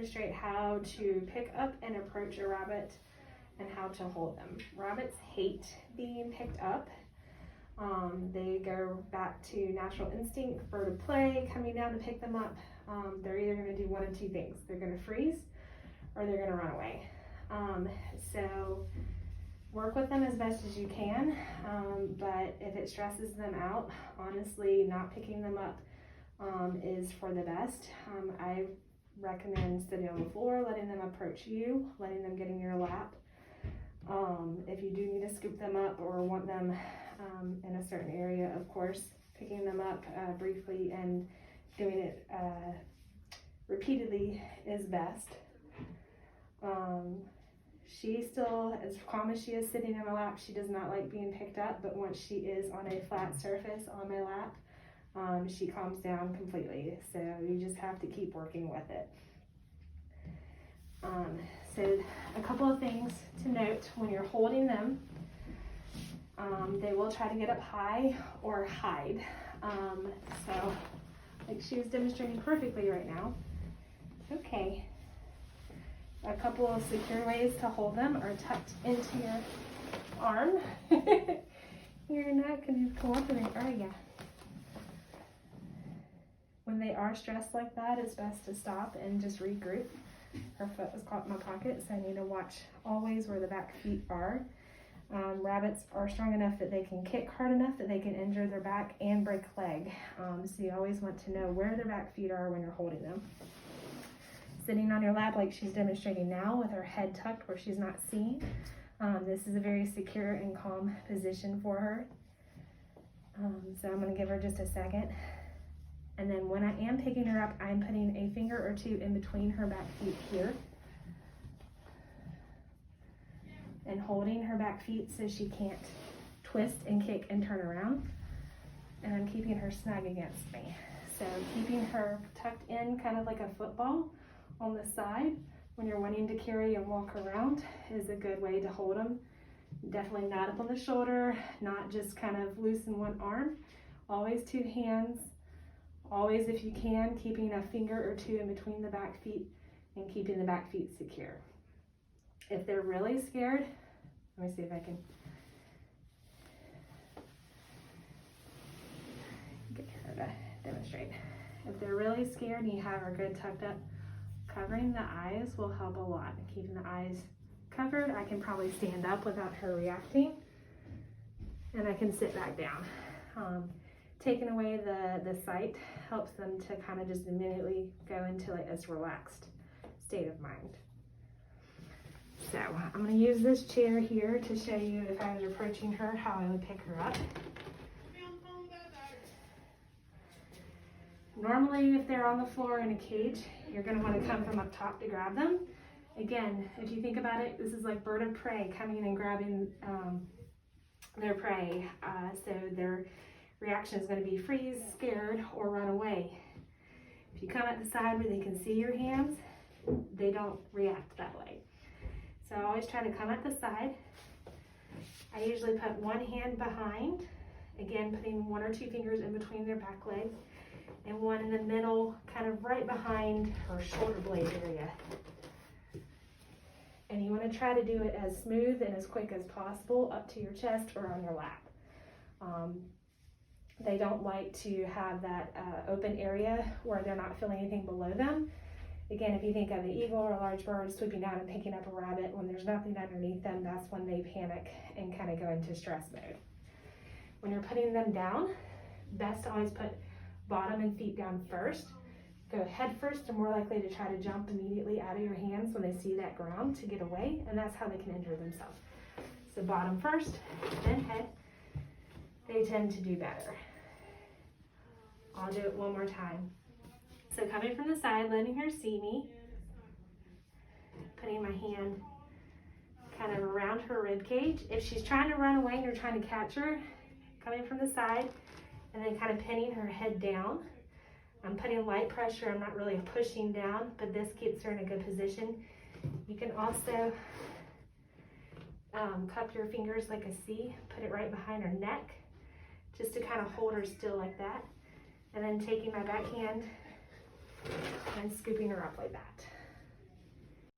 demonstrate how to pick up and approach a rabbit and how to hold them. Rabbits hate being picked up. They go back to natural instinct, bird of prey, coming down to pick them up. They're either going to do one of two things. They're going to freeze or they're going to run away. So work with them as best as you can, but if it stresses them out, honestly, not picking them up is for the best. I recommend sitting on the floor, letting them approach you, letting them get in your lap. If you do need to scoop them up or want them in a certain area, of course, picking them up briefly and doing it repeatedly is best. She still, as calm as she is sitting in my lap, she does not like being picked up, but once she is on a flat surface on my lap, she calms down completely. So you just have to keep working with it. So a couple of things to note when you're holding them. They will try to get up high or hide. So like she was demonstrating perfectly right now. Okay. A couple of secure ways to hold them are tucked into your arm. You're not going to cooperate, are you? When they are stressed like that, it's best to stop and just regroup. Her foot was caught in my pocket, so I need to watch always where the back feet are. Rabbits are strong enough that they can kick hard enough that they can injure their back and break a leg. So you always want to know where their back feet are when you're holding them. Sitting on your lap like she's demonstrating now with her head tucked where she's not seeing. This is a very secure and calm position for her. So I'm going to give her just a second. And then when I am picking her up, I'm putting a finger or two in between her back feet here. And holding her back feet so she can't twist and kick and turn around. And I'm keeping her snug against me. So keeping her tucked in kind of like a football on the side when you're wanting to carry and walk around is a good way to hold them. Definitely not up on the shoulder, not just kind of loose in one arm. Always two hands. Always, if you can, keeping a finger or two in between the back feet and keeping the back feet secure. If they're really scared, let me see if I can get her to demonstrate. If they're really scared and you have her good tucked up, covering the eyes will help a lot. Keeping the eyes covered, I can probably stand up without her reacting, and I can sit back down. Taking away the sight helps them to kind of just immediately go into like this relaxed state of mind. So I'm going to use this chair here to show you, if I was approaching her, how I would pick her up. Normally, if they're on the floor in a cage, you're going to want to come from up top to grab them. Again, if you think about it, this is like bird of prey coming and grabbing their prey. So their reaction is going to be freeze, scared, or run away. If you come at the side where they can see your hands, they don't react that way. So I always try to come at the side. I usually put one hand behind, again putting one or two fingers in between their back legs, and one in the middle, kind of right behind her shoulder blade area. And you want to try to do it as smooth and as quick as possible up to your chest or on your lap. They don't like to have that open area where they're not feeling anything below them. Again, if you think of the eagle or a large bird swooping down and picking up a rabbit, when there's nothing underneath them, that's when they panic and kind of go into stress mode. When you're putting them down, best to always put bottom and feet down first. Go head first, they're more likely to try to jump immediately out of your hands when they see that ground to get away, and that's how they can injure themselves. So bottom first, then head. They tend to do better. I'll do it one more time. So coming from the side, letting her see me, putting my hand kind of around her rib cage. If she's trying to run away and you're trying to catch her, coming from the side, and then kind of pinning her head down. I'm putting light pressure, I'm not really pushing down, but this keeps her in a good position. You can also cup your fingers like a C, put it right behind her neck, just to kind of hold her still like that. And then taking my back hand and scooping her up like that.